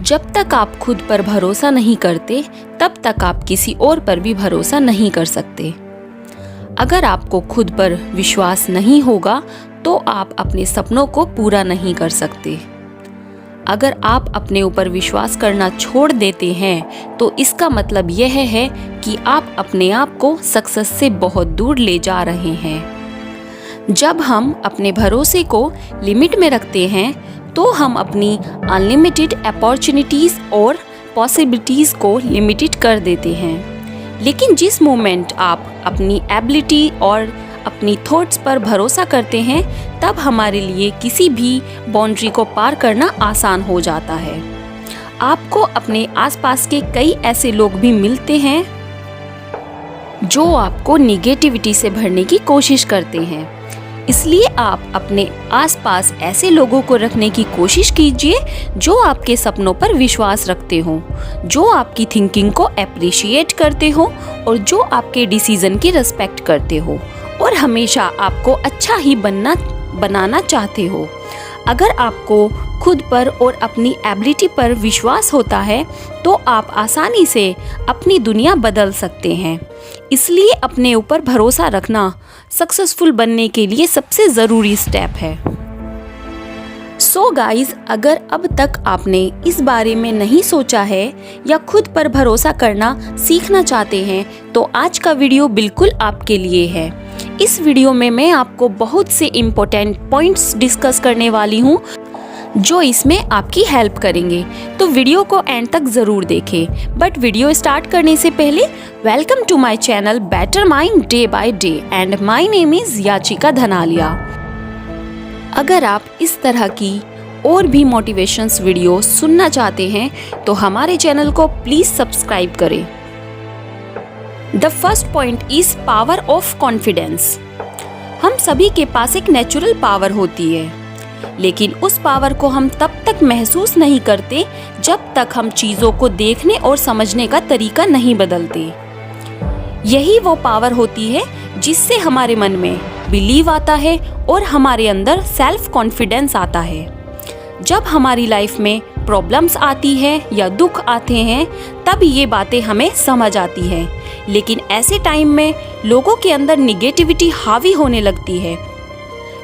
जब तक आप खुद पर भरोसा नहीं करते, तब तक आप किसी और पर भी भरोसा नहीं कर सकते। अगर आपको खुद पर विश्वास नहीं होगा, तो आप अपने सपनों को पूरा नहीं कर सकते। अगर आप अपने ऊपर विश्वास करना छोड़ देते हैं, तो इसका मतलब यह है कि आप अपने आप को सक्सेस से बहुत दूर ले जा रहे हैं। जब हम अपने भरोसे को लिमिट में रखते हैं, तो हम अपनी अनलिमिटेड अपॉर्चुनिटीज़ और पॉसिबिलिटीज़ को लिमिटेड कर देते हैं। लेकिन जिस मोमेंट आप अपनी एबिलिटी और अपनी थॉट्स पर भरोसा करते हैं, तब हमारे लिए किसी भी बाउंड्री को पार करना आसान हो जाता है। आपको अपने आसपास के कई ऐसे लोग भी मिलते हैं जो आपको निगेटिविटी से भरने की कोशिश करते हैं। इसलिए आप अपने आसपास ऐसे लोगों को रखने की कोशिश कीजिए जो आपके सपनों पर विश्वास रखते हो, जो आपकी थिंकिंग को अप्रिशिएट करते हो और जो आपके डिसीजन की रिस्पेक्ट करते हो और हमेशा आपको अच्छा ही बनाना चाहते हो। अगर आपको खुद पर और अपनी एबिलिटी पर विश्वास होता है, तो आप आसानी से अपनी दुनिया बदल सकते हैं। इसलिए अपने ऊपर भरोसा रखना सक्सेसफुल बनने के लिए सबसे ज़रूरी स्टेप है। सो गाइज, अगर अब तक आपने इस बारे में नहीं सोचा है या खुद पर भरोसा करना सीखना चाहते हैं, तो आज का वीडियो बिल्कुल आपके लिए है। इस वीडियो में मैं आपको बहुत से इम्पोर्टेंट पॉइंट्स डिस्कस करने वाली हूँ जो इसमें आपकी हेल्प करेंगे, तो वीडियो को एंड तक ज़रूर देखें। बट वीडियो स्टार्ट करने से पहले welcome to my channel better mind day by day and my name is Yachika Dhanalia. अगर आप इस तरह की और भी मोटिवेशंस वीडियो सुनना चाहते हैं, तो हमारे चैनल को प्लीज़ सब्सक्राइब करें। The first point is power of confidence. हम सभी के पास एक नेचुरल पावर होती है, लेकिन उस पावर को हम तब तक महसूस नहीं करते जब तक हम चीज़ों को देखने और समझने का तरीका नहीं बदलते। यही वो पावर होती है जिससे हमारे मन में बिलीव आता है और हमारे अंदर सेल्फ कॉन्फिडेंस आता है। जब हमारी लाइफ में प्रॉब्लम्स आती है या दुख आते हैं, तब ये बातें हमें समझ आती है, लेकिन ऐसे टाइम में लोगों के अंदर निगेटिविटी हावी होने लगती है।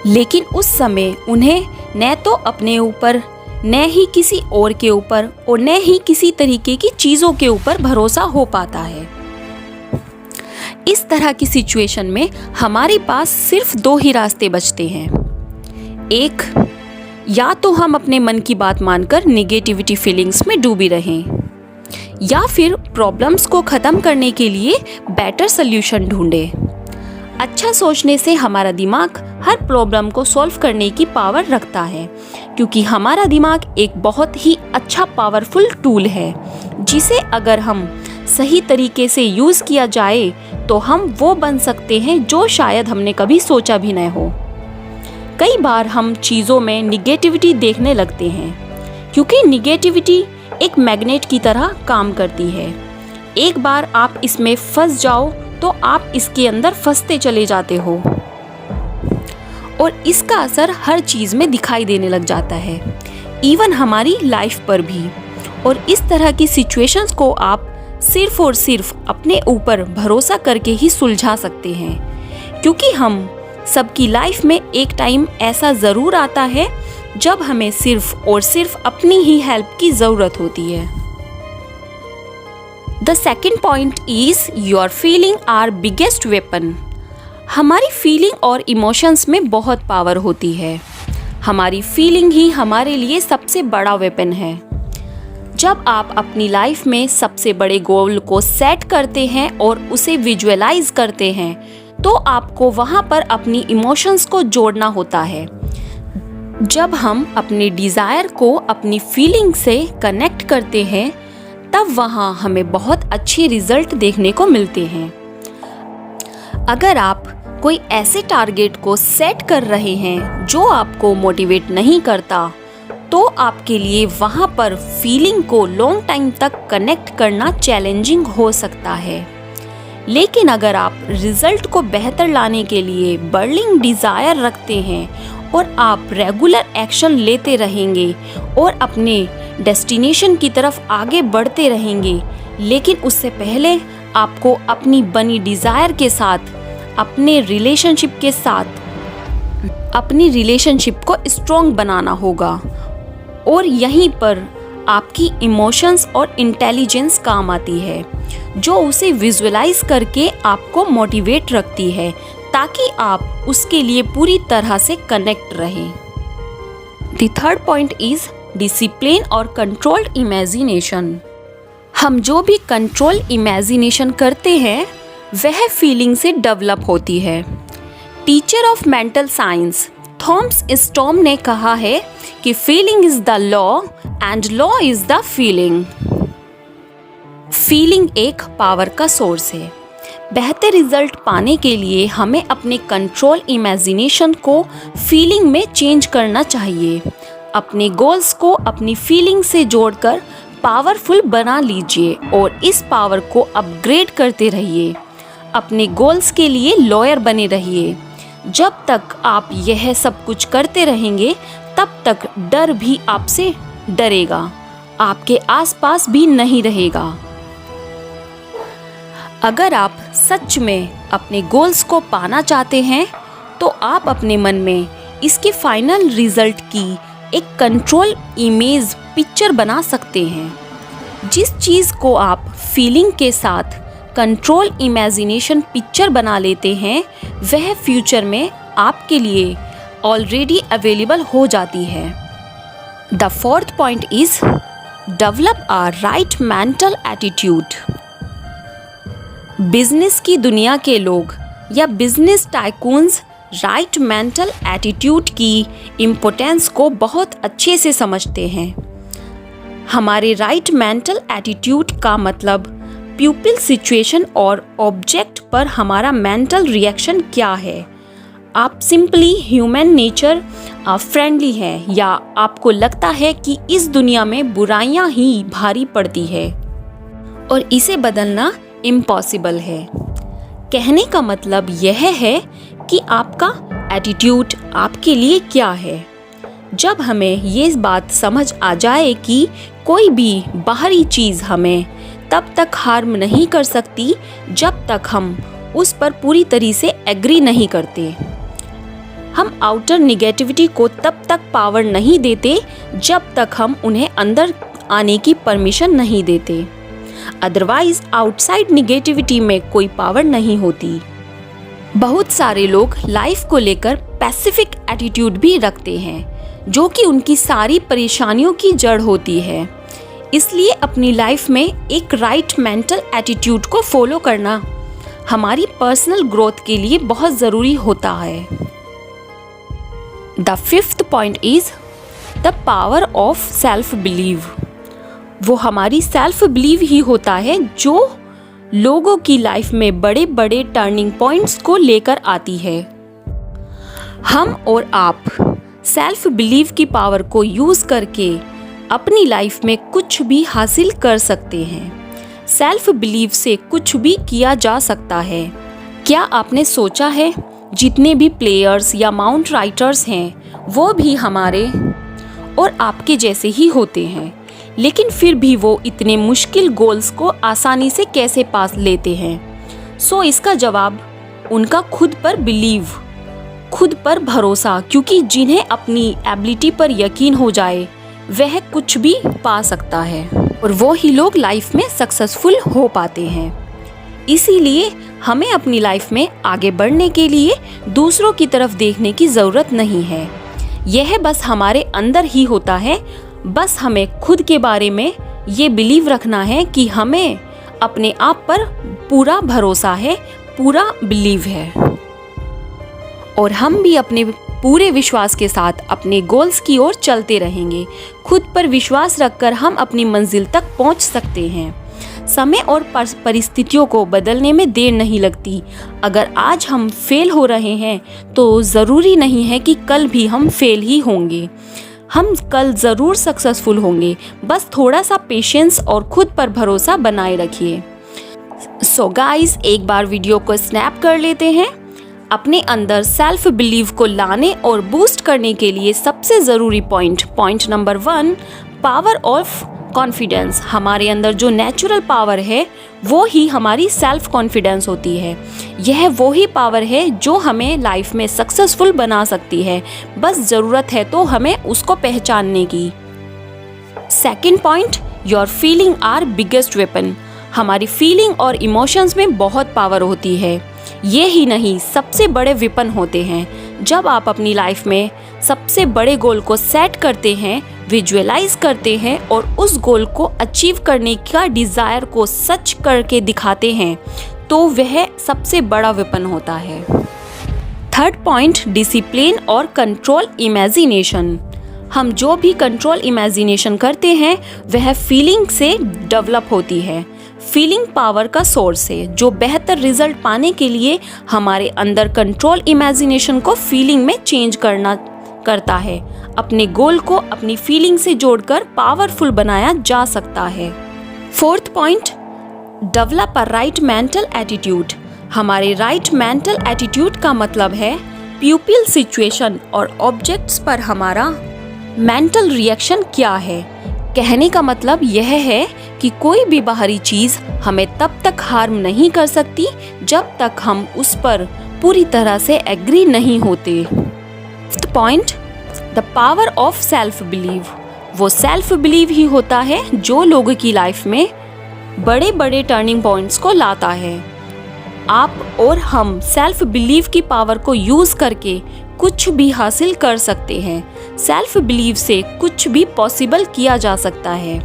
लेकिन उस समय उन्हें न तो अपने ऊपर, न ही किसी और के ऊपर और न ही किसी तरीके की चीज़ों के ऊपर भरोसा हो पाता है। इस तरह की सिचुएशन में हमारे पास सिर्फ दो ही रास्ते बचते हैं। एक, या तो हम अपने मन की बात मानकर निगेटिविटी फीलिंग्स में डूबी रहें, या फिर प्रॉब्लम्स को ख़त्म करने के लिए बेटर सोल्यूशन ढूंढें। अच्छा सोचने से हमारा दिमाग हर प्रॉब्लम को सॉल्व करने की पावर रखता है, क्योंकि हमारा दिमाग एक बहुत ही अच्छा पावरफुल टूल है, जिसे अगर हम सही तरीके से यूज़ किया जाए तो हम वो बन सकते हैं जो शायद हमने कभी सोचा भी न हो। कई बार हम चीज़ों में निगेटिविटी देखने लगते हैं, क्योंकि निगेटिविटी एक मैग्नेट की तरह काम करती है। एक बार आप इसमें फंस जाओ तो आप इसके अंदर फंसते चले जाते हो और इसका असर हर चीज़ में दिखाई देने लग जाता है, इवन हमारी लाइफ पर भी। और इस तरह की सिचुएशंस को आप सिर्फ और सिर्फ अपने ऊपर भरोसा करके ही सुलझा सकते हैं, क्योंकि हम सबकी लाइफ में एक टाइम ऐसा ज़रूर आता है जब हमें सिर्फ और सिर्फ अपनी ही हेल्प की ज़रूरत होती है। The second point is your feeling are biggest weapon. हमारी फीलिंग और इमोशंस में बहुत पावर होती है। हमारी फीलिंग ही हमारे लिए सबसे बड़ा वेपन है। जब आप अपनी लाइफ में सबसे बड़े गोल को सेट करते हैं और उसे विजुअलाइज करते हैं, तो आपको वहाँ पर अपनी इमोशंस को जोड़ना होता है। जब हम अपने डिज़ायर को अपनी फीलिंग से कनेक्ट करते हैं, तब वहाँ हमें बहुत अच्छे रिजल्ट देखने को मिलते हैं। अगर आप कोई ऐसे टारगेट को सेट कर रहे हैं जो आपको मोटिवेट नहीं करता, तो आपके लिए वहाँ पर फीलिंग को लॉन्ग टाइम तक कनेक्ट करना चैलेंजिंग हो सकता है। लेकिन अगर आप रिजल्ट को बेहतर लाने के लिए बर्निंग डिज़ायर रखते हैं और आप रेगुलर एक्शन लेते रहेंगे और अपने डेस्टिनेशन की तरफ आगे बढ़ते रहेंगे। लेकिन उससे पहले आपको अपनी बनी डिज़ायर के साथ, अपने रिलेशनशिप को स्ट्रॉन्ग बनाना होगा। और यहीं पर आपकी इमोशंस और इंटेलिजेंस काम आती है, जो उसे विजुअलाइज करके आपको मोटिवेट रखती है ताकि आप उसके लिए पूरी तरह से कनेक्ट रहें। The third point is discipline और कंट्रोल्ड इमेजिनेशन। हम जो भी कंट्रोल इमेजिनेशन करते हैं वह फीलिंग से डेवलप होती है। Teacher of mental science Thomas storm ने कहा है कि feeling is the law and law is the feeling. Feeling एक पावर का सोर्स है। बेहतर रिजल्ट पाने के लिए हमें अपने कंट्रोल इमेजिनेशन को फीलिंग में चेंज करना चाहिए। अपने गोल्स को अपनी फीलिंग से जोड़कर पावरफुल बना लीजिए और इस पावर को अपग्रेड करते रहिए। अपने गोल्स के लिए लॉयर बने रहिए। जब तक आप यह सब कुछ करते रहेंगे तब तक डर भी आपसे डरेगा, आपके आसपास भी नहीं रहेगा। अगर आप सच में अपने गोल्स को पाना चाहते हैं तो आप अपने मन में इसके फाइनल रिजल्ट की एक कंट्रोल इमेज पिक्चर बना सकते हैं। जिस चीज़ को आप फीलिंग के साथ कंट्रोल इमेजिनेशन पिक्चर बना लेते हैं वह फ्यूचर में आपके लिए ऑलरेडी अवेलेबल हो जाती है। The fourth point is develop a right mental attitude. Business की दुनिया के लोग या business tycoons right mental attitude की इम्पोर्टेंस को बहुत अच्छे से समझते हैं। हमारे राइट मेंटल एटीट्यूड का मतलब पीपल, सिचुएशन और ऑब्जेक्ट पर हमारा मेंटल रिएक्शन क्या है। आप सिंपली ह्यूमन नेचर फ्रेंडली हैं या आपको लगता है कि इस दुनिया में बुराइयां ही भारी पड़ती है और इसे बदलना इम्पॉसिबल है। कहने का मतलब यह है कि आपका एटीट्यूड आपके लिए क्या है। जब हमें ये बात समझ आ जाए कि कोई भी बाहरी चीज़ हमें तब तक हार्म नहीं कर सकती जब तक हम उस पर पूरी तरह से एग्री नहीं करते। हम आउटर निगेटिविटी को तब तक पावर नहीं देते जब तक हम उन्हें अंदर आने की परमिशन नहीं देते। अदरवाइज आउटसाइड निगेटिविटी में कोई पावर नहीं होती। बहुत सारे लोग लाइफ को लेकर पैसिफिक एटीट्यूड भी रखते हैं जो कि उनकी सारी परेशानियों की जड़ होती है। इसलिए अपनी लाइफ में एक राइट मेंटल एटीट्यूड को फॉलो करना हमारी पर्सनल ग्रोथ के लिए बहुत ज़रूरी होता है। The fifth point is the power of self believe. वो हमारी सेल्फ बिलीव ही होता है जो लोगों की लाइफ में बड़े बड़े टर्निंग पॉइंट्स को लेकर आती है। हम और आप सेल्फ बिलीव की पावर को यूज़ करके अपनी लाइफ में कुछ भी हासिल कर सकते हैं। सेल्फ बिलीव से कुछ भी किया जा सकता है। क्या आपने सोचा है जितने भी प्लेयर्स या माउंट राइटर्स हैं वो भी हमारे और आपके जैसे ही होते हैं, लेकिन फिर भी वो इतने मुश्किल गोल्स को आसानी से कैसे पास लेते हैं? सो इसका जवाब उनका खुद पर बिलीव, खुद पर भरोसा, क्योंकि जिन्हें अपनी एबिलिटी पर यकीन हो जाए वह कुछ भी पा सकता है और वो ही लोग लाइफ में सक्सेसफुल हो पाते हैं। इसीलिए हमें अपनी लाइफ में आगे बढ़ने के लिए दूसरों की तरफ देखने की ज़रूरत नहीं है। यह बस हमारे अंदर ही होता है। बस हमें खुद के बारे में ये बिलीव रखना है कि हमें अपने आप पर पूरा भरोसा है, पूरा बिलीव है और हम भी अपने पूरे विश्वास के साथ अपने गोल्स की ओर चलते रहेंगे। खुद पर विश्वास रखकर हम अपनी मंजिल तक पहुंच सकते हैं। समय और परिस्थितियों को बदलने में देर नहीं लगती। अगर आज हम फेल हो रहे हैं तो ज़रूरी नहीं है कि कल भी हम फेल ही होंगे। हम कल ज़रूर सक्सेसफुल होंगे। बस थोड़ा सा पेशेंस और खुद पर भरोसा बनाए रखिए। सो गाइस, एक बार वीडियो को स्नैप कर लेते हैं। अपने अंदर सेल्फ बिलीव को लाने और बूस्ट करने के लिए सबसे ज़रूरी point number 1, power of confidence. हमारे अंदर जो नेचुरल पावर है वो ही हमारी सेल्फ कॉन्फिडेंस होती है। यह वो ही पावर है जो हमें लाइफ में सक्सेसफुल बना सकती है, बस ज़रूरत है तो हमें उसको पहचानने की। Second point, your feeling are biggest weapon. हमारी फीलिंग और इमोशंस में बहुत पावर होती है। ये ही नहीं, सबसे बड़े वेपन होते हैं। जब आप अपनी लाइफ में सबसे बड़े गोल को सेट करते हैं, विजुअलाइज करते हैं और उस गोल को अचीव करने का डिज़ायर को सच करके दिखाते हैं, तो वह सबसे बड़ा वेपन होता है। थर्ड पॉइंट, डिसिप्लिन और कंट्रोल इमेजिनेशन। हम जो भी कंट्रोल इमेजिनेशन करते हैं वह फीलिंग से डेवलप होती है। फीलिंग पावर का सोर्स है जो बेहतर रिजल्ट पाने के लिए हमारे अंदर कंट्रोल इमेजिनेशन को फीलिंग में चेंज करता है। अपने गोल को अपनी फीलिंग से जोड़कर पावरफुल बनाया जा सकता है। Fourth point, develop a right mental attitude. हमारे राइट मेंटल एटीट्यूड का मतलब है पीपल, सिचुएशन और ऑब्जेक्ट्स पर हमारा मेंटल रिएक्शन क्या है। कहने का मतलब यह है कि कोई भी बाहरी चीज़ हमें तब तक हार्म नहीं कर सकती जब तक हम उस पर पूरी तरह से एग्री नहीं होते। Fifth point, the power of self believe. वो सेल्फ बिलीव ही होता है जो लोगों की लाइफ में बड़े बड़े टर्निंग पॉइंट्स को लाता है। आप और हम सेल्फ बिलीव की पावर को यूज़ करके कुछ भी हासिल कर सकते हैं। सेल्फ बिलीव से कुछ भी पॉसिबल किया जा सकता है।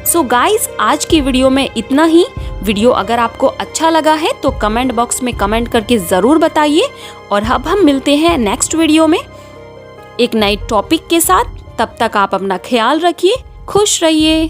सो गाइज, आज की वीडियो में इतना ही। वीडियो अगर आपको अच्छा लगा है तो कमेंट बॉक्स में कमेंट करके ज़रूर बताइए। और अब हम मिलते हैं नेक्स्ट वीडियो में एक नए टॉपिक के साथ। तब तक आप अपना ख्याल रखिए, खुश रहिए।